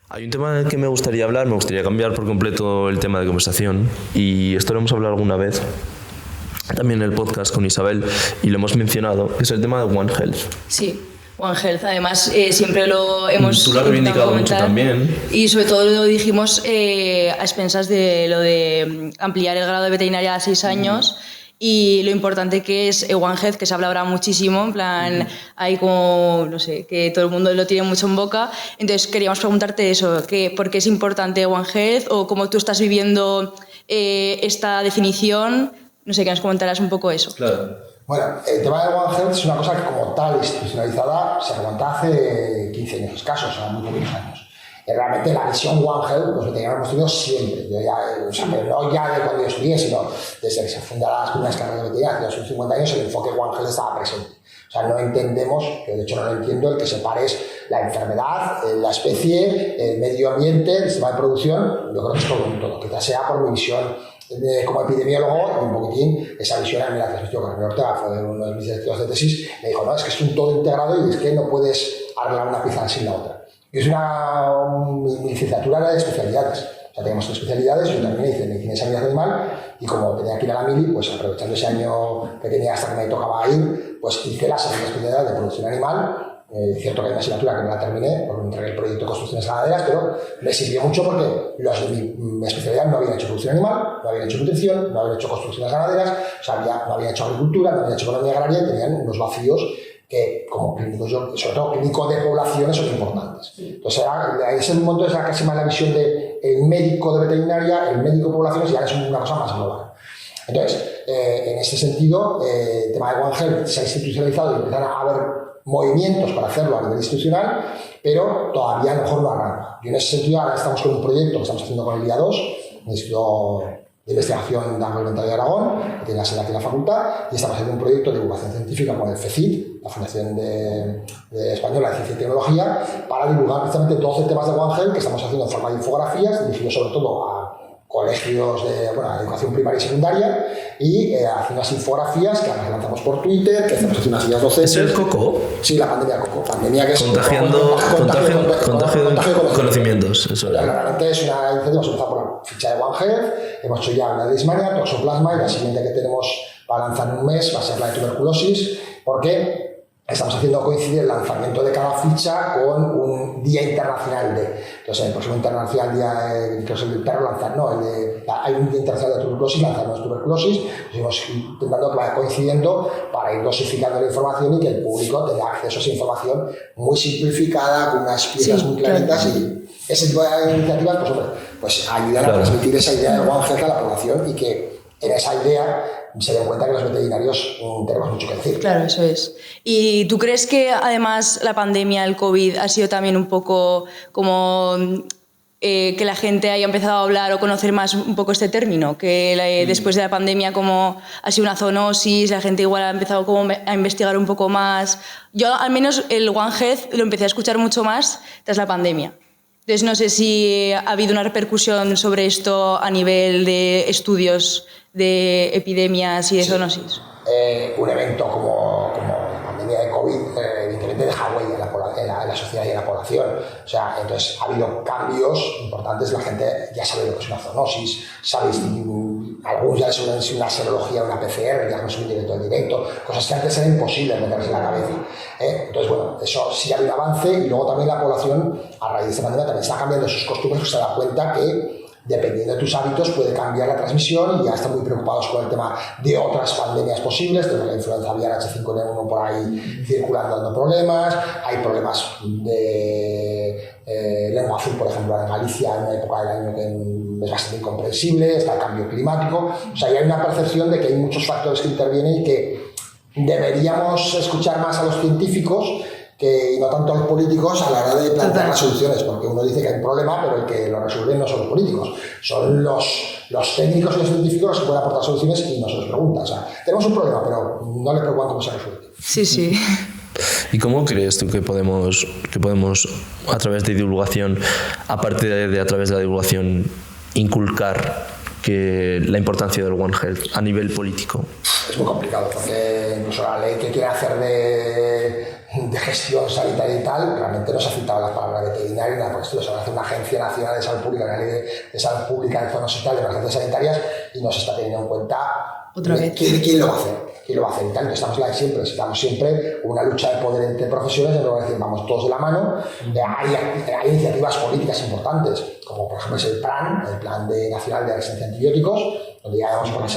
Hay un tema del que me gustaría hablar, me gustaría cambiar por completo el tema de conversación, y esto lo hemos hablado alguna vez también en el podcast con Isabel y lo hemos mencionado, que es el tema de One Health. Sí, One Health, además siempre lo hemos Tú lo has reivindicado mucho también. Y sobre todo lo dijimos a expensas de lo de ampliar el grado de veterinaria a 6 años. Y lo importante que es One Health, que se habla ahora muchísimo, en plan, hay como, no sé, que todo el mundo lo tiene mucho en boca. Entonces queríamos preguntarte eso, ¿por qué es importante One Health o cómo tú estás viviendo esta definición? No sé, que nos comentaras un poco eso. Claro. Bueno, el tema de One Health es una cosa que como tal institucionalizada se remonta hace 15 años escasos, o sea, muy poquitos años. Realmente la visión One Health, los veterinarios hemos tenido siempre. Yo ya, o sea, pero no ya de cuando yo estudié, sino desde que se fundaron las primeras carreras de veterinaria, hace unos 50 años, el enfoque One Health estaba presente. O sea, no entendemos, que de hecho no lo entiendo, el que separes la enfermedad, la especie, el medio ambiente, el sistema de producción. Yo creo que es todo un todo, quizás sea por mi visión como epidemiólogo y un poquitín esa visión a mí la transmitió Carmen Ortega, fue uno de mis directivos de tesis, me dijo, no, es que es un todo integrado y es que no puedes arreglar una pieza sin la otra. Y es mi licenciatura era de especialidades. O sea, teníamos 3 especialidades, yo también hice medicina y sanidad animal y como tenía que ir a la mili, pues aprovechando ese año que tenía hasta que me tocaba ir, pues hice la segunda especialidad de producción animal. Es cierto que hay una asignatura que no la terminé porque me entregué el proyecto de construcciones ganaderas, pero me sirvió mucho porque los de mi especialidad no habían hecho producción animal, no habían hecho nutrición, no habían hecho construcciones ganaderas, o sea, no habían hecho agricultura, no habían hecho economía agraria y tenían unos vacíos que como clínicos, sobre todo clínico de poblaciones, son importantes. Entonces, en ese momento es casi más la visión del médico de veterinaria, el médico de poblaciones, y ahora es una cosa más global. Entonces, en este sentido, el tema de One Health se ha institucionalizado y empiezan a haber movimientos para hacerlo a nivel institucional, pero todavía a lo mejor no arranca. Y en ese sentido, ahora estamos con un proyecto que estamos haciendo con el IA2, el Instituto de Investigación Agroalimentaria de Aragón, que tiene la sede aquí en la facultad, y estamos haciendo un proyecto de divulgación científica con el FECIT, la Fundación Española de Ciencia y Tecnología, para divulgar precisamente 12 temas de One Health que estamos haciendo en forma de infografías, dirigidos sobre todo a colegios de educación primaria y secundaria, y haciendo unas infografías que ahora lanzamos por Twitter, que hacemos unas guías docentes. ¿Es el coco? Sí, la pandemia coco. Pandemia que es contagiando conocimientos. Eso es. Realmente es una iniciativa, hemos empezado por la ficha de One Health, hemos hecho ya la Leishmania, Toxoplasma, y la siguiente que tenemos para lanzar en un mes va a ser la de tuberculosis, porque estamos haciendo coincidir el lanzamiento de cada ficha con un día internacional de. Entonces, el próximo internacional día, que es el del perro, hay un día internacional de tuberculosis, lanzamos tuberculosis, seguimos intentando que vaya coincidiendo para ir dosificando la información y que el público tenga acceso a esa información muy simplificada, con unas piezas muy claritas, claro. Y ese tipo de iniciativas, pues ayudan a transmitir esa idea de One Health a la población y que en esa idea se den cuenta que los veterinarios tenemos mucho que decir. Claro, eso es. ¿Y tú crees que además la pandemia, el COVID, ha sido también un poco como que la gente haya empezado a hablar o conocer más un poco este término? Que después de la pandemia como ha sido una zoonosis, la gente igual ha empezado como a investigar un poco más. Yo al menos el One Health lo empecé a escuchar mucho más tras la pandemia. Entonces no sé si ha habido una repercusión sobre esto a nivel de estudios de epidemias y de zoonosis. Un evento como la pandemia de COVID evidentemente deja huella en la sociedad y en la población. O sea, entonces ha habido cambios importantes, la gente ya sabe lo que es una zoonosis, sabe algunos ya saben si una serología, una PCR, diagnóstico indirecto, cosas que antes era imposible meterse en la cabeza. Entonces, bueno, eso sí ha habido avance, y luego también la población, a raíz de esta pandemia, también está cambiando sus costumbres, pues se da cuenta que dependiendo de tus hábitos puede cambiar la transmisión, y ya están muy preocupados con el tema de otras pandemias posibles. Tenemos la influenza aviar H5N1 por ahí circulando, dando problemas, hay problemas de lengua azul, por ejemplo, en Galicia, en una época del año que es bastante incomprensible, está el cambio climático. O sea, hay una percepción de que hay muchos factores que intervienen y que deberíamos escuchar más a los científicos y no tanto a los políticos a la hora de plantear las soluciones, porque uno dice que hay un problema, pero el que lo resuelve no son los políticos, son los técnicos y los científicos los que pueden aportar soluciones y no se les pregunta. O sea, tenemos un problema, pero no le preocupan cómo se resuelve. Sí. ¿Y cómo crees tú que podemos a través de divulgación, aparte de a través de la divulgación, inculcar la importancia del One Health a nivel político? Es muy complicado, porque incluso la ley que quiere hacer de gestión sanitaria y tal, realmente no se ha citado la palabra veterinario ni nada por el estilo. Se hace una Agencia Nacional de Salud Pública, una ley de salud pública de zonas y tal, de emergencias sanitarias, y no se está teniendo en cuenta ¿quién lo va a hacer. ¿Quién lo va a hacer? Y tal, estamos siempre una lucha de poder entre profesiones, en lugar de decir, vamos todos de la mano. Hay iniciativas políticas importantes, como por ejemplo es el PRAN, el Plan Nacional de Resistencia a Antibióticos, donde ya vamos por la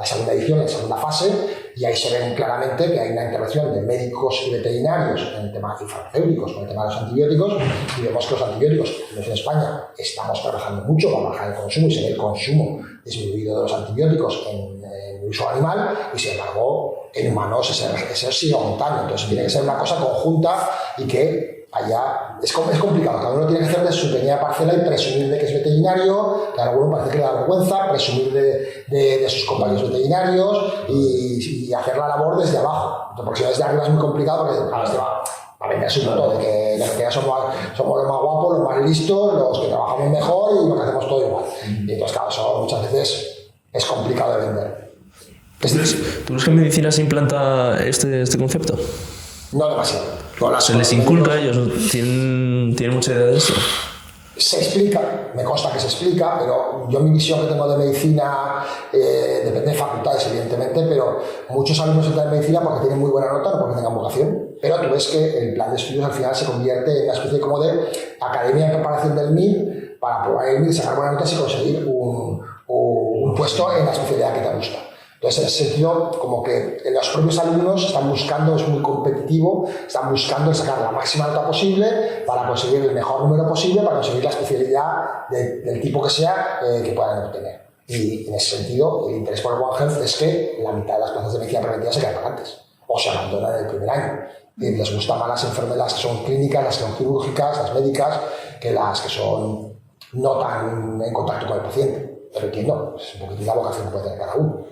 segunda edición, la segunda fase, y ahí se ve claramente que hay una intervención de médicos y veterinarios en el tema y farmacéuticos con el tema de los antibióticos, y vemos que los antibióticos, en España, estamos trabajando mucho para bajar el consumo, y se ve el consumo disminuido de los antibióticos en uso animal, y sin embargo en humanos ese sigue aumentando. Entonces tiene que ser una cosa conjunta y que allá es complicado. Cada uno tiene que hacer de su pequeña parcela y presumir de que es veterinario, que a alguno parece que le da vergüenza presumir de sus compañeros veterinarios y hacer la labor desde abajo. Porque si desde arriba es muy complicado, porque va a vender su punto de que las veterinas somos los más guapos, los más listos, los que trabajamos mejor y lo que hacemos todo igual. Y entonces, claro, eso muchas veces es complicado de vender. ¿Tú crees que en medicina se implanta este concepto? No demasiado. ¿Se les inculca a ellos? ¿Tienen mucha idea de eso? Se explica, me consta que se explica, pero yo mi visión que tengo de medicina depende de facultades, evidentemente, pero muchos alumnos entran en medicina porque tienen muy buena nota, no porque tengan vocación. Pero tú ves que el plan de estudios al final se convierte en una especie como de academia de preparación del MIR para probar el MIR, sacar buenas notas y conseguir un puesto en la especialidad que te gusta. Entonces, en ese sentido, como que los propios alumnos están buscando, es muy competitivo, están buscando sacar la máxima nota posible para conseguir el mejor número posible, para conseguir la especialidad del tipo que sea que puedan obtener. Y en ese sentido, el interés por el One Health es que la mitad de las plazas de medicina preventiva se quedan vacantes o se abandonan en el primer año. Y les gustan más las enfermedades que son clínicas, las que son quirúrgicas, las médicas, que las que son no tan en contacto con el paciente. Pero entiendo, es un poquitín la vocación que puede tener cada uno.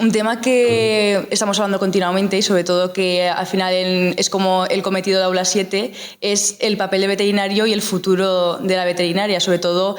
Un tema que estamos hablando continuamente y sobre todo que al final es como el cometido de Aula 7 es el papel de veterinario y el futuro de la veterinaria, sobre todo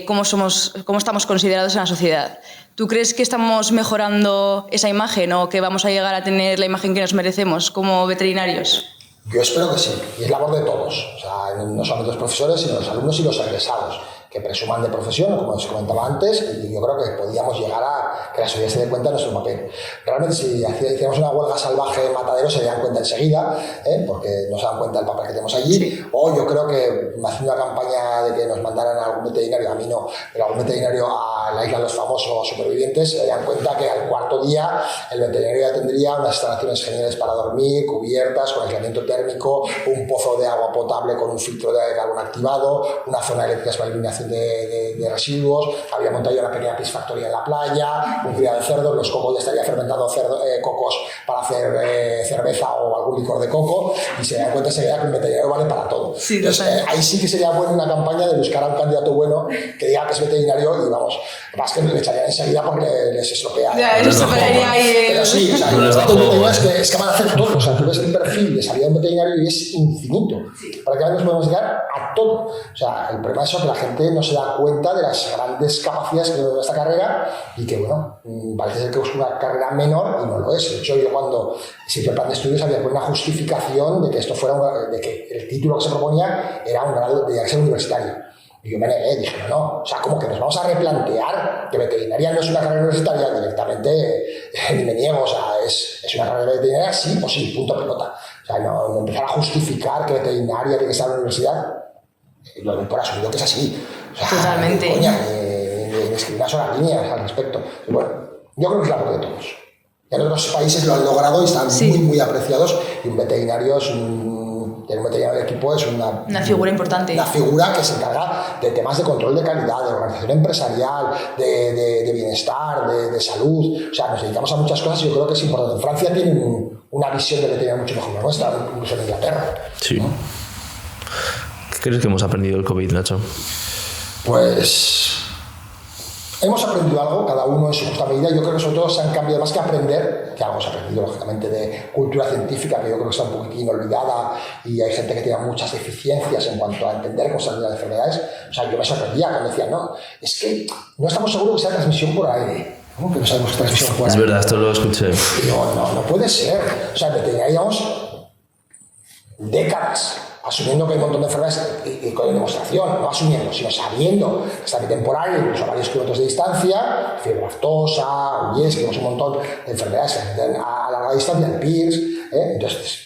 cómo estamos considerados en la sociedad. ¿Tú crees que estamos mejorando esa imagen o que vamos a llegar a tener la imagen que nos merecemos como veterinarios? Yo espero que sí, y es labor de todos, o sea, no solamente los profesores, sino los alumnos y los egresados, que presuman de profesión, como os comentaba antes, y yo creo que podíamos llegar a que la sociedad se dé cuenta de nuestro papel. Realmente, si hiciéramos una huelga salvaje en mataderos, se darían cuenta enseguida, porque no se dan cuenta del papel que tenemos allí. Sí. O yo creo que haciendo una campaña de que nos mandaran a algún veterinario, a mí no, pero a algún veterinario a la isla de los famosos supervivientes, se darían cuenta que al cuarto día el veterinario ya tendría unas instalaciones geniales para dormir, cubiertas, con aislamiento térmico, un pozo de agua potable con un filtro de carbono activado, una zona eléctrica para eliminación de residuos, había montado una pequeña piscifactoría en la playa, un criado de cerdos, los cocos ya estaría fermentando cocos para hacer cerveza o algún licor de coco, y se dan cuenta enseguida que un veterinario vale para todo. Sí, entonces, ahí sí que sería buena una campaña de buscar a un candidato bueno que diga que es veterinario y vamos, más que le echarían enseguida porque les estropea. Ya, eso se pelearía ahí. Pero sí, o sea, es que van a hacer todo, o sea, tú ves el perfil de salida de un veterinario y es infinito. Sí. Para que nos podemos llegar a todo. O sea, el problema es eso, que la gente no se da cuenta de las grandes capacidades que tiene esta carrera y que, bueno, parece ser que es una carrera menor y no lo es. De hecho, yo cuando se hizo el plan de estudios había una justificación de que esto fuera de que el título que se proponía era un grado de ser universitario. Y yo me negué, dije, no, o sea, como que nos vamos a replantear que veterinaria no es una carrera universitaria directamente, ni me niego, o sea, es una carrera veterinaria sí o sí, punto pelota. O sea, no empezar a justificar que veterinaria tiene que estar en la universidad, lo doy por asumido que es así. O sea, totalmente. Ni escribir una sola línea al respecto. Y bueno, yo creo que es la labor de todos. En otros países lo han logrado y están muy, muy apreciados, y un veterinario es tener un veterinario de equipo es una figura importante. Una figura que se encarga de temas de control de calidad, de organización empresarial, de bienestar, de salud. O sea, nos dedicamos a muchas cosas y yo creo que es importante. En Francia tienen una visión de veterinario mucho mejor que la nuestra, incluso en Inglaterra. Sí. ¿No? ¿Qué crees que hemos aprendido del COVID, Nacho? Pues hemos aprendido algo, cada uno en su justa medida. Yo creo que sobre todo se han cambiado más que aprender, que algo se ha aprendido lógicamente de cultura científica, que yo creo que está un poquitín olvidada, y hay gente que tiene muchas deficiencias en cuanto a entender cómo están las enfermedades. O sea, yo me sorprendía cuando decían, no, es que no estamos seguros que sea transmisión por aire. ¿Cómo que no sabemos que es transmisión por aire? Es verdad, esto lo escuché. No puede ser. O sea, veterinaria, digamos, décadas asumiendo que hay un montón de enfermedades y con demostración, no asumiendo, sino sabiendo que está temporal, incluso a varios kilómetros de distancia, fiebre aftosa, UIES, que tenemos un montón de enfermedades a larga distancia, el PIRS, entonces,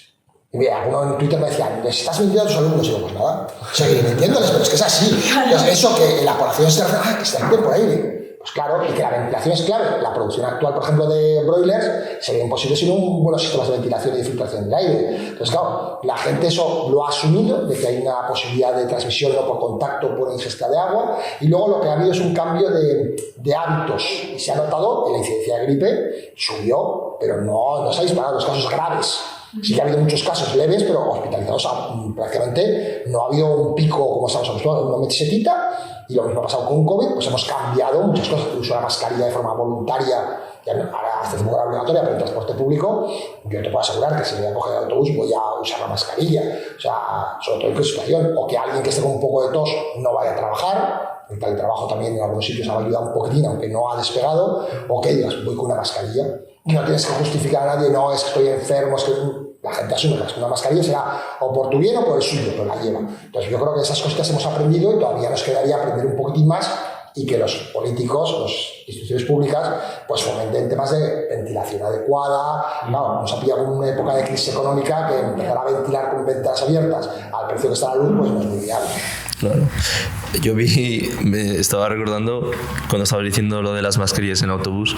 mira, alguno en Twitter me decía, ¿les estás mintiendo a tus alumnos? Y yo, pues nada, seguiré mintiéndoles, pero es que es así. Entonces, eso que la población se que está por aire. Pues claro, y que la ventilación es clave. La producción actual, por ejemplo, de broilers sería imposible sin un buenos sistemas de ventilación y de filtración del aire. Entonces, claro, la gente eso lo ha asumido, de que hay una posibilidad de transmisión no por contacto, por ingesta de agua, y luego lo que ha habido es un cambio de hábitos. Y se ha notado en la incidencia de gripe, subió, pero no se ha disparado los casos graves. Sí que ha habido muchos casos leves, pero hospitalizados prácticamente. No ha habido un pico como estamos acostumbrados, una mesetita. Y lo mismo ha pasado con COVID, pues hemos cambiado muchas cosas. El uso de la mascarilla de forma voluntaria, ya ahora hace tiempo que era obligatoria, pero en transporte público, yo te puedo asegurar que si voy a coger el autobús voy a usar la mascarilla. O sea, sobre todo en qué situación. O que alguien que esté con un poco de tos no vaya a trabajar. El teletrabajo también en algunos sitios ha ayudado un poquitín, aunque no ha despegado. O que digas, voy con una mascarilla. Y no tienes que justificar a nadie, no, es que estoy enfermo, es que la gente asume que una mascarilla será o por tu bien o por el suyo, pero la lleva. Entonces yo creo que esas cositas hemos aprendido y todavía nos quedaría aprender un poquitín más y que los políticos, las instituciones públicas, pues fomenten temas de ventilación adecuada. Claro, nos ha pillado en una época de crisis económica que empezar a ventilar con ventanas abiertas al precio que está la luz, pues no es muy viable. Claro. Yo me estaba recordando, cuando estaba diciendo lo de las mascarillas en autobús,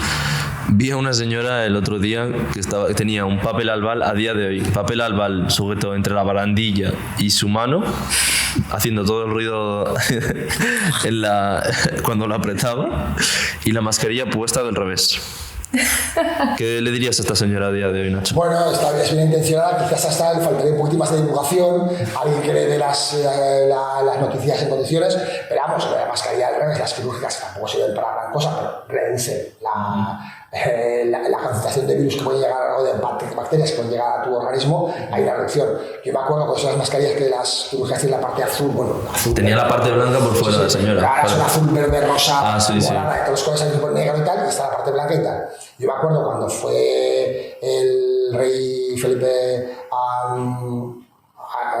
vi a una señora el otro día que tenía un papel albal, a día de hoy, papel albal sujeto entre la barandilla y su mano, haciendo todo el ruido cuando lo apretaba, y la mascarilla puesta del revés. ¿Qué le dirías a esta señora a día de hoy, Nacho? Bueno, es bien intencionada, quizás hasta le faltaría un poquito más de divulgación, alguien que le dé las noticias en condiciones, pero vamos, la mascarilla al revés, las quirúrgicas tampoco sirven para gran cosa, pero reduce la concentración de virus que pueden llegar, o de bacterias que pueden llegar a tu organismo, hay una reducción. Yo me acuerdo con esas mascarillas que las quirúrgicas tienen la parte azul, bueno, azul. Tenía la parte blanca por fuera, sí, la señora. Ahora es un azul, verde, rosa, sí, morada, y todos los colores hay por negro y tal, y está la parte blanca y tal. Yo me acuerdo cuando fue el rey Felipe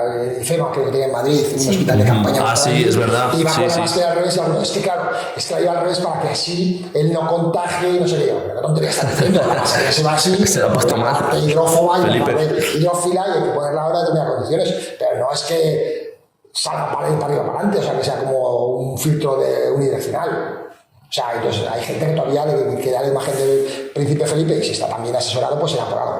el FEMA, creo que tenía en Madrid, un hospital de campaña. Sí, es verdad. Y iba con la mascarilla al revés y alguno, es que claro, es que la lleva al revés para que así él no contagie y no sé qué. Pero qué tontería está diciendo, la mascarilla se va así, se la ha puesto mal. La parte hidrófoba y la parte hidrófila y hay que ponerla ahora en determinadas condiciones. Pero no es que salga para arriba para adelante, o sea, que sea como un filtro unidireccional. O sea, entonces hay gente que todavía le queda la imagen del príncipe Felipe y si está tan bien asesorado, pues será por algo.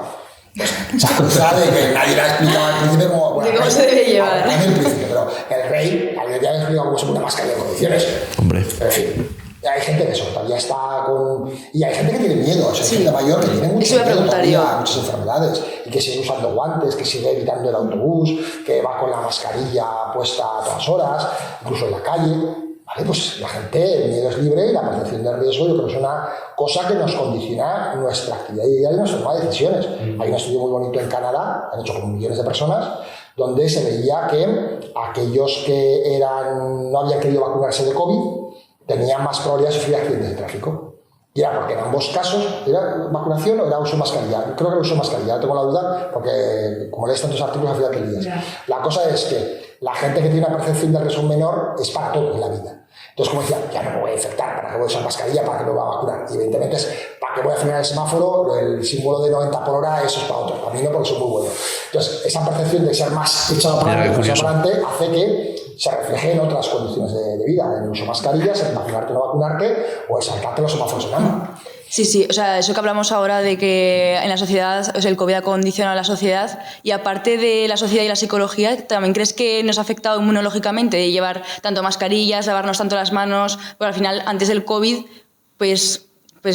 Se acusa de que nadie le ha explicado al príncipe cómo se debe llevar. El príncipe, pero el rey, alguien ya le ha explicado cómo se pone una mascarilla en condiciones. Hombre. Pero en fin, hay gente que eso todavía está con... Y hay gente que tiene miedo, o sea, hay gente mayor que tiene mucho miedo todavía, muchas enfermedades, y que sigue usando guantes, que sigue evitando el autobús, que va con la mascarilla puesta a todas horas, incluso en la calle. Vale, pues la gente, el miedo es libre y la percepción de riesgo yo creo que es una cosa que nos condiciona nuestra actividad diaria y nuestra toma de decisiones. Hay un estudio muy bonito en Canadá, han hecho con millones de personas, donde se veía que aquellos que no habían querido vacunarse de COVID tenían más probabilidad de sufrir accidentes de tráfico. Y era porque en ambos casos, ¿era vacunación o era uso de mascarilla? Creo que era uso de mascarilla, no tengo la duda, porque como lees tantos artículos al final que leías. La cosa es que la gente que tiene una percepción de riesgo menor es para todo en la vida. Entonces, como decía, ya no me voy a infectar, ¿para qué voy a usar mascarilla? ¿Para qué me voy a vacunar? Y evidentemente es, ¿para qué voy a frenar el semáforo? El símbolo de 90 por hora, eso es para otros, para mí no, porque soy muy bueno. Entonces, esa percepción de ser más echado para adelante hace que se refleje en otras condiciones de vida, en el uso de mascarillas, en vacunarte o no vacunarte, o en saltarte los semáforos en AMA. Sí, o sea, eso que hablamos ahora de que en la sociedad, o sea, el COVID ha condicionado a la sociedad, y aparte de la sociedad y la psicología, ¿también crees que nos ha afectado inmunológicamente de llevar tanto mascarillas, lavarnos tanto las manos? Porque al final, antes del COVID, pues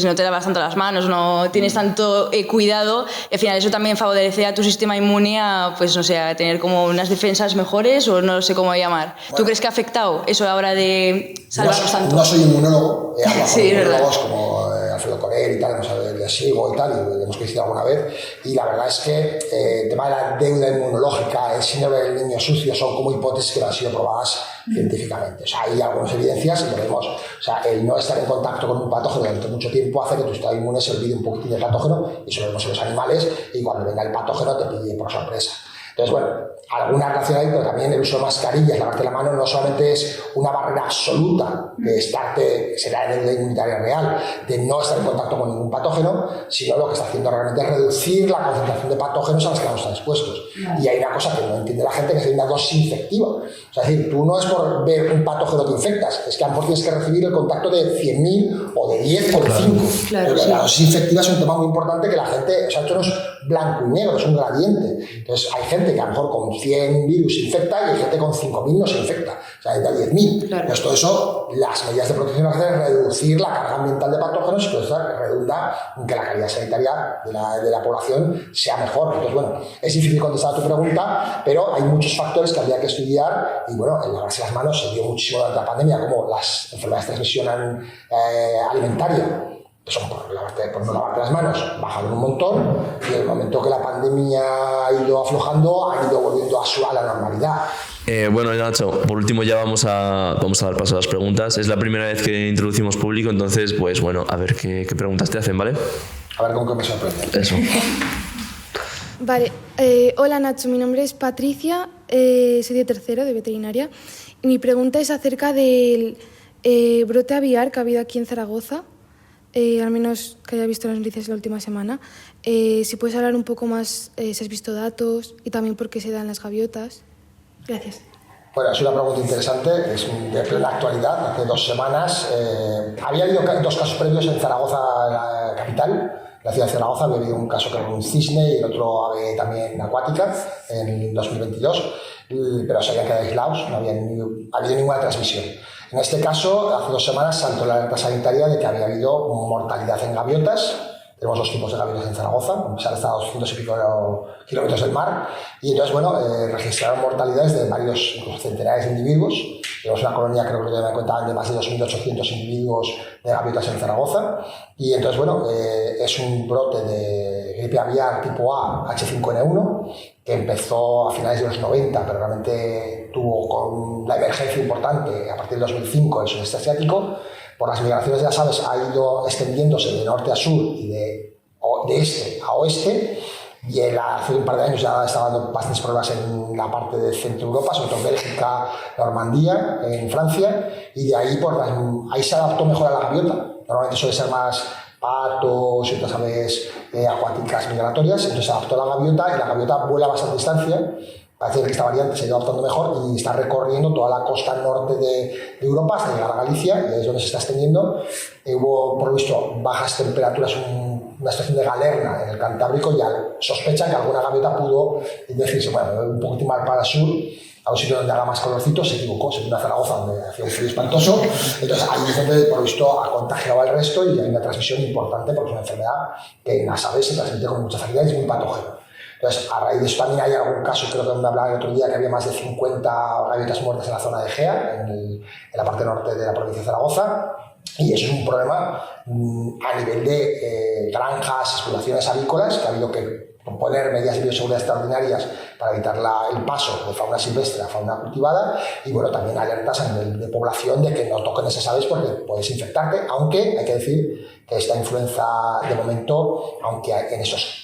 no te lavas tanto las manos, no tienes tanto cuidado, y al final eso también favorece a tu sistema inmune a, pues no sé, a tener como unas defensas mejores, o no sé cómo llamar. Bueno, ¿tú crees que ha afectado eso a la hora de salvarnos tanto? No soy inmunólogo, he hablado con inmunólogos como Alfredo Corel y tal, le sigo y tal, y hemos coincidido alguna vez, y la verdad es que el tema de la deuda inmunológica, el síndrome del niño sucio, son como hipótesis que no han sido probadas científicamente. O sea, hay algunas evidencias y lo vemos. O sea, el no estar en contacto con un patógeno durante mucho tiempo hace que tu estado inmune se olvide un poquitín del patógeno, y eso lo vemos en los animales, y cuando venga el patógeno te pille por sorpresa. Entonces, bueno, alguna relación hay, pero también el uso de mascarillas, lavarte la mano, no solamente es una barrera absoluta de estarte, será en la inmunitaria real, de no estar en contacto con ningún patógeno, sino lo que está haciendo realmente es reducir la concentración de patógenos a las que vamos a estar expuestos. Y hay una cosa que no entiende la gente, que es una dosis infectiva. O sea, es decir, tú no es por ver un patógeno que infectas, es que a lo mejor tienes que recibir el contacto de 100.000 o de 10 o de 5. Claro, La dosis infectiva es un tema muy importante que la gente, o sea, esto no es blanco y negro, es un gradiente. Entonces, hay gente que a lo mejor con 100 virus se infecta y hay gente con 5.000 no se infecta. O sea, hay de 10.000. Claro. Entonces, todo eso, las medidas de protección hacen es reducir la carga ambiental de patógenos y todo eso redunda en que la calidad sanitaria de la población sea mejor. Entonces, bueno, es difícil contestar a tu pregunta, pero hay muchos factores que habría que estudiar y, bueno, el lavarse las manos se dio muchísimo durante la pandemia, como las enfermedades de transmisión alimentaria, que son por no lavarte las manos, bajaron un montón, y en el momento que la pandemia ha ido aflojando, han ido volviendo a la normalidad. Bueno, Nacho, por último ya vamos a dar paso a las preguntas. Es la primera vez que introducimos público, entonces, pues bueno, a ver qué preguntas te hacen, ¿vale? A ver con qué me sorprende. Eso. Vale, hola Nacho, mi nombre es Patricia, soy de tercero de veterinaria y mi pregunta es acerca del brote aviar que ha habido aquí en Zaragoza, al menos que haya visto las noticias la última semana. Si puedes hablar un poco más, si has visto datos y también por qué se dan las gaviotas. Gracias. Bueno, es una pregunta interesante, es de plena actualidad. Hace 2 semanas había habido 2 casos previos en Zaragoza, la capital. La ciudad de Zaragoza había habido un caso que era un cisne y el otro ave también acuática en 2022, pero se habían quedado aislados, no había habido ninguna transmisión. En este caso, hace 2 semanas saltó la alerta sanitaria de que había habido mortalidad en gaviotas. Tenemos 2 tipos de gaviotas en Zaragoza, se han estado a 200 y pico kilómetros del mar, y entonces, bueno, registraron mortalidades de varios, incluso centenares de individuos. Tenemos una colonia, creo que me cuentan, de más de 2.800 individuos de gaviotas en Zaragoza, y entonces, bueno, es un brote de gripe aviar tipo A, H5N1, que empezó a finales de los 90, pero realmente tuvo con la emergencia importante a partir del 2005 en el sudeste asiático. Por las migraciones de las aves ha ido extendiéndose de norte a sur y de este a oeste, y hace un par de años ya estaba dando bastantes problemas en la parte de Centro Europa, sobre todo Bélgica, Normandía, en Francia, y de ahí, ahí se adaptó mejor a la gaviota. Normalmente suele ser más patos y otras aves acuáticas migratorias, entonces se adaptó a la gaviota y la gaviota vuela a bastante distancia. Parece que esta variante se ha ido adaptando mejor y está recorriendo toda la costa norte de Europa hasta llegar a Galicia, y ahí es donde se está extendiendo. Hubo, por lo visto, bajas temperaturas, una estación de galerna en el Cantábrico, y sospechan que alguna gaviota pudo decirse, bueno, un poquito más para el sur, a un sitio donde haga más colorcito. Se equivocó, se vino a Zaragoza donde hacía un frío espantoso, entonces ahí es donde, por lo visto, ha contagiado al resto, y hay una transmisión importante porque es una enfermedad que en las aves se transmite con mucha facilidad y es muy patógena. Entonces, a raíz de eso también hay algún caso, creo que me hablaba el otro día, que había más de 50 gaviotas muertas en la zona de Gea, en la parte norte de la provincia de Zaragoza, y eso es un problema a nivel de granjas, explotaciones avícolas, que ha habido que poner medidas de bioseguridad extraordinarias para evitar el paso de fauna silvestre a fauna cultivada, y bueno, también alertas a nivel de población de que no toquen esas aves porque puedes infectarte, aunque hay que decir que esta influenza, de momento, aunque en esos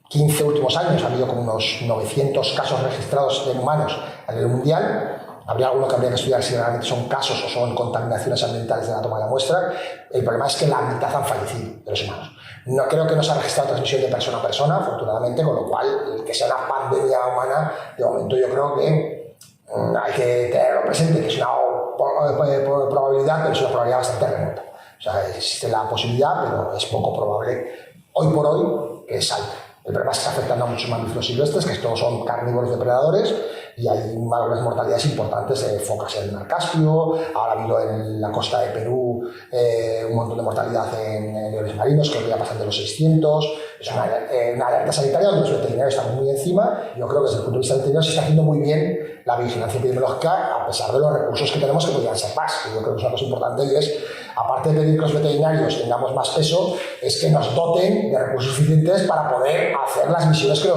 15 últimos años ha habido como unos 900 casos registrados en humanos a nivel mundial. Habría alguno que habría que estudiar si realmente son casos o son contaminaciones ambientales de la toma de la muestra. El problema es que la mitad han fallecido de los humanos. No creo que no se ha registrado transmisión de persona a persona, afortunadamente, con lo cual, que sea una pandemia humana, de momento yo creo que hay que tenerlo presente, que es una probabilidad, pero es una probabilidad bastante remota. O sea, existe la posibilidad, pero es poco probable, hoy por hoy, que salga. El problema es que está afectando a muchos mamíferos silvestres, que estos son carnívoros depredadores, y hay unas mortalidades importantes de focas en el mar Caspio. Ahora ha habido en la costa de Perú un montón de mortalidad en leones marinos, que ya pasan de los 600. Es una alerta sanitaria donde los veterinarios están muy encima. Yo creo que desde el punto de vista veterinario se está haciendo muy bien la vigilancia epidemiológica, a pesar de los recursos que tenemos, que podrían ser más. Yo creo que es una cosa importante, y es, aparte de pedir que los veterinarios tengamos más peso, es que nos doten de recursos suficientes para poder hacer las misiones que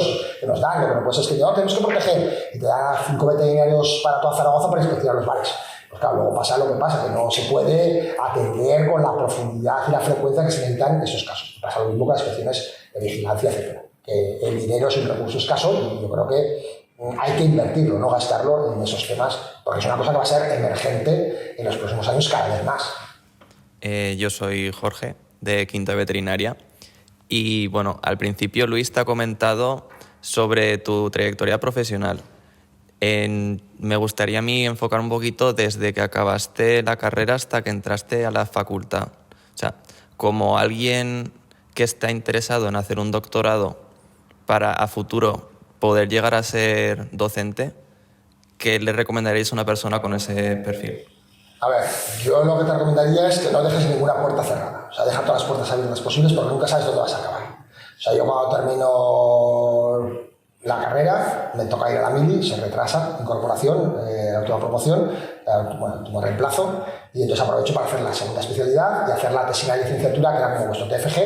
nos dan. Lo que no puede ser es que no, tenemos que proteger, y te dan 5 veterinarios para toda Zaragoza para inspeccionar los bares. Pues claro, luego pasa lo que pasa, que no se puede atender con la profundidad y la frecuencia que se necesitan en esos casos. Pasa lo mismo con las inspecciones de vigilancia, etc. Que el dinero es un recurso escaso, y yo creo que hay que invertirlo, no gastarlo en esos temas, porque es una cosa que va a ser emergente en los próximos años cada vez más. Yo soy Jorge, de quinto de veterinaria, y bueno, al principio Luis te ha comentado sobre tu trayectoria profesional. Me gustaría a mí enfocar un poquito desde que acabaste la carrera hasta que entraste a la facultad. O sea, como alguien que está interesado en hacer un doctorado para a futuro poder llegar a ser docente, ¿qué le recomendaríais a una persona con ese perfil? A ver, yo lo que te recomendaría es que no dejes ninguna puerta cerrada. O sea, deja todas las puertas abiertas posibles porque nunca sabes dónde vas a acabar. O sea, yo cuando termino la carrera, me toca ir a la mili, se retrasa, incorporación, la última promoción, bueno, el último reemplazo, y entonces aprovecho para hacer la segunda especialidad y hacer la tesina de licenciatura, que era como vuestro TFG,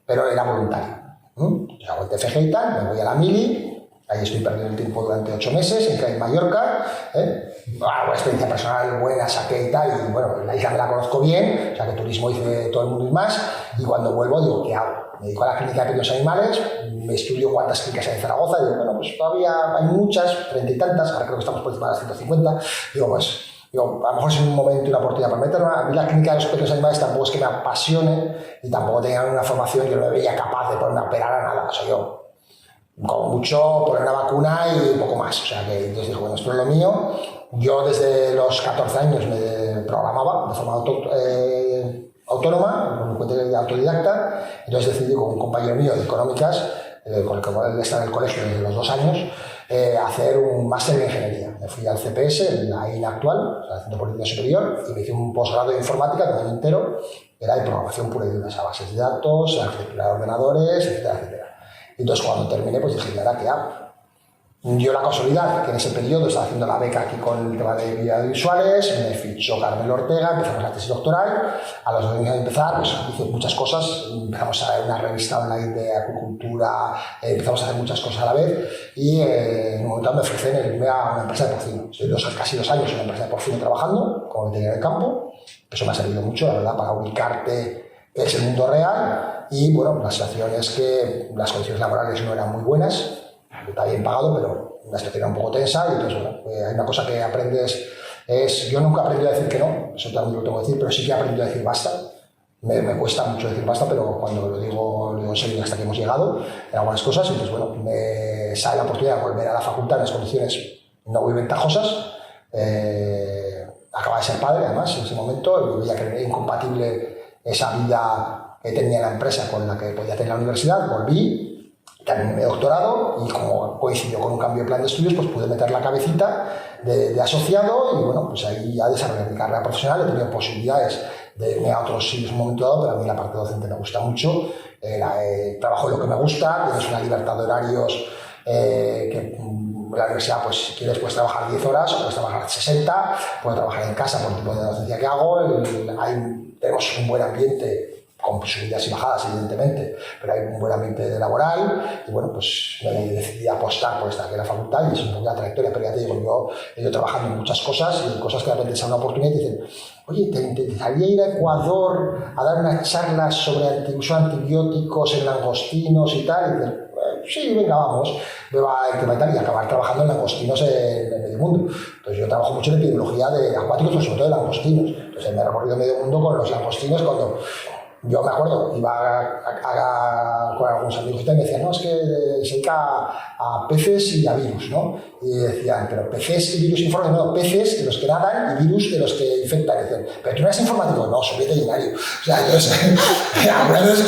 pero era voluntario. Yo hago el TFG y tal, me voy a la mili, ahí estoy perdiendo el tiempo durante 8 meses, en Mallorca, una experiencia personal buena saqué y tal, y bueno, la isla me la conozco bien, o sea que turismo hice todo el mundo y más, y cuando vuelvo digo, ¿qué hago? Me dedico a la clínica de pequeños animales, me estudio cuántas clínicas hay en Zaragoza, y digo, bueno, pues todavía hay muchas, 30 y tantas, ahora creo que estamos por encima de las 150, digo, a lo mejor es un momento y una oportunidad para meterme. A mí la clínica de los pequeños animales tampoco es que me apasione y tampoco tenía una formación, yo no me veía capaz de ponerme a operar a nada, o sea, yo como mucho poner una vacuna y un poco más, o sea que entonces dije, bueno, esto es lo mío. Yo desde los 14 años me programaba de forma autónoma, con mi cuenta de autodidacta, entonces decidí con un compañero mío de económicas, con el que él está en el colegio desde los 2 años, hacer un máster de ingeniería. Me fui al CPS, en la INA actual, o sea, el Centro Político Superior, y me hice un posgrado de informática de un año entero, era de programación pura y dura, a bases de datos, arquitectura de ordenadores, etcétera, etcétera. Entonces, cuando terminé, pues dije, ¿y ahora qué hago? Yo la casualidad, que en ese periodo estaba haciendo la beca aquí con el tema de audiovisuales, me fichó Carmelo Ortega, empezamos la tesis doctoral, a los 2 años de empezar, pues hice muchas cosas, empezamos a ver una revista online de acuicultura, empezamos a hacer muchas cosas a la vez, y en un momento me ofrecen irme a una empresa de porcino. Estoy casi 2 años en una empresa de porcino trabajando, como veterinario de campo, eso me ha servido mucho, la verdad, para ubicarte qué es el mundo real, y bueno, la situación es que las condiciones laborales no eran muy buenas, está bien pagado, pero la situación era un poco tensa, y entonces, bueno, hay una cosa que aprendes, yo nunca he aprendido a decir que no, eso también lo tengo que decir, pero sí que he aprendido a decir basta. Me cuesta mucho decir basta, pero cuando lo digo en serio, hasta que hemos llegado en algunas cosas, y entonces, bueno, me sale la oportunidad de volver a la facultad en las condiciones no muy ventajosas, acaba de ser padre, además, en ese momento, y veía que era incompatible esa vida que tenía en la empresa con la que podía tener en la universidad, volví, también me he doctorado, y como coincidió con un cambio de plan de estudios, pues pude meter la cabecita de asociado, y bueno, pues ahí ya desarrollé mi carrera profesional, he tenido posibilidades de irme a otros sitios en un momento dado, pero a mí la parte docente me gusta mucho, trabajo en lo que me gusta, tienes una libertad de horarios que en la universidad, pues si quieres puedes trabajar 10 horas o puedes trabajar 60, puedes trabajar en casa por el tipo de docencia que hago, tenemos un buen ambiente, con subidas y bajadas, evidentemente, pero hay un buen ambiente laboral, y bueno, pues me decidí apostar por esta que era la facultad, y es un poco la trayectoria, pero ya te digo, yo he ido trabajando en muchas cosas, y cosas que de repente sale una oportunidad y te dicen, oye, ¿te interesaría ir a Ecuador a dar unas charlas sobre uso de antibióticos en langostinos y tal? Y dices, sí, venga, vamos, me va a tema y tal, y acabar trabajando en langostinos en el medio mundo. Entonces yo trabajo mucho en epidemiología de acuáticos, pero sobre todo de langostinos. Entonces me he recorrido medio mundo con los langostinos cuando... Yo me acuerdo, iba con algunos amigos y tal, y me decían, no, es que se dedica a peces y a virus, ¿no? Y decían, pero peces y virus informáticos, no, peces de los que nadan y virus de los que infectan. Y decían, pero tú no eres informático, no, soy veterinario. O sea, entonces, algunas veces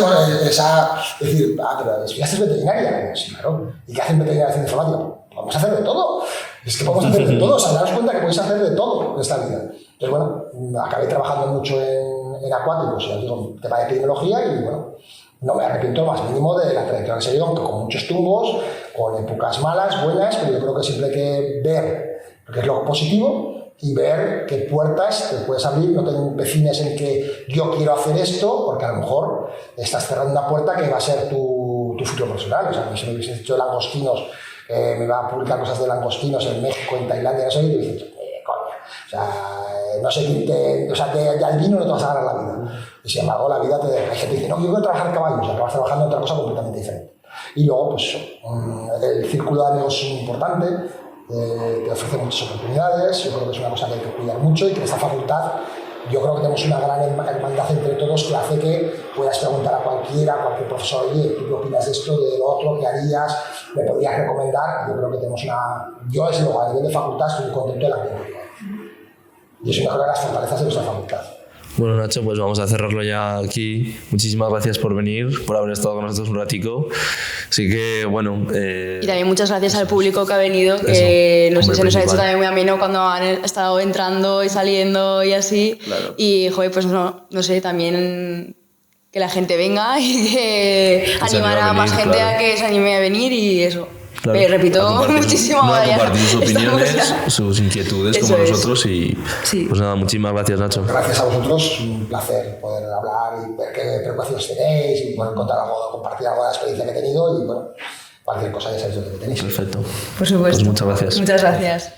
decir, pero estudiaste veterinaria. Sí, claro. ¿Y qué hacen veterinaria haciendo informática? Vamos a hacer de todo. Es que podemos hacer de todo, o sea, daros cuenta que podéis hacer de todo en esta vida. Entonces, bueno, acabé trabajando mucho en acuáticos, ya digo, tema de epidemiología, y bueno, no me arrepiento lo más mínimo de la trayectoria que he seguido, aunque con muchos tumbos, con épocas malas, buenas, pero yo creo que siempre hay que ver lo que es lo positivo y ver qué puertas te puedes abrir, no te empecines en que yo quiero hacer esto, porque a lo mejor estás cerrando una puerta que va a ser tu futuro profesional. O sea, si me hubiese dicho langostinos, me iba a publicar cosas de langostinos en México, en Tailandia, no sé, y te hubiese dicho, coña, o sea, no sé quién o sea, de adivino no te vas a ganar la vida. Y sin embargo, la vida hay gente que dice, no, yo quiero trabajar caballos, acabas trabajando en otra cosa completamente diferente. Y luego, pues el círculo de amigos es muy importante, te ofrece muchas oportunidades, yo creo que es una cosa que hay que cuidar mucho y que en esta facultad yo creo que tenemos una gran hermandad entre todos que hace que puedas preguntar a cualquier profesor, oye, ¿tú qué opinas de esto, de lo otro, qué harías, me podrías recomendar? Yo creo que tenemos yo desde luego a nivel de facultad estoy muy contento de la ambiente. Y es una de las fortalezas de nuestra facultad. Bueno, Nacho, pues vamos a cerrarlo ya aquí. Muchísimas gracias por venir, por haber estado con nosotros un ratico. Así que, bueno... y también muchas gracias al público que ha venido, que no sé, se nos ha hecho también muy ameno cuando han estado entrando y saliendo y así. Claro. Y, joder, pues no sé, también que la gente venga y que animar a más gente a que se anime a venir y eso. Claro, repito muchísimo. A compartir sus opiniones, sus inquietudes como nosotros y sí. Pues nada, muchísimas gracias, Nacho. Gracias a vosotros, un placer poder hablar y ver qué preocupaciones tenéis y poder contar algo, compartir algo de la experiencia que he tenido y bueno, cualquier cosa ya sabéis lo que tenéis. Perfecto. Por supuesto. Pues muchas gracias. Muchas gracias.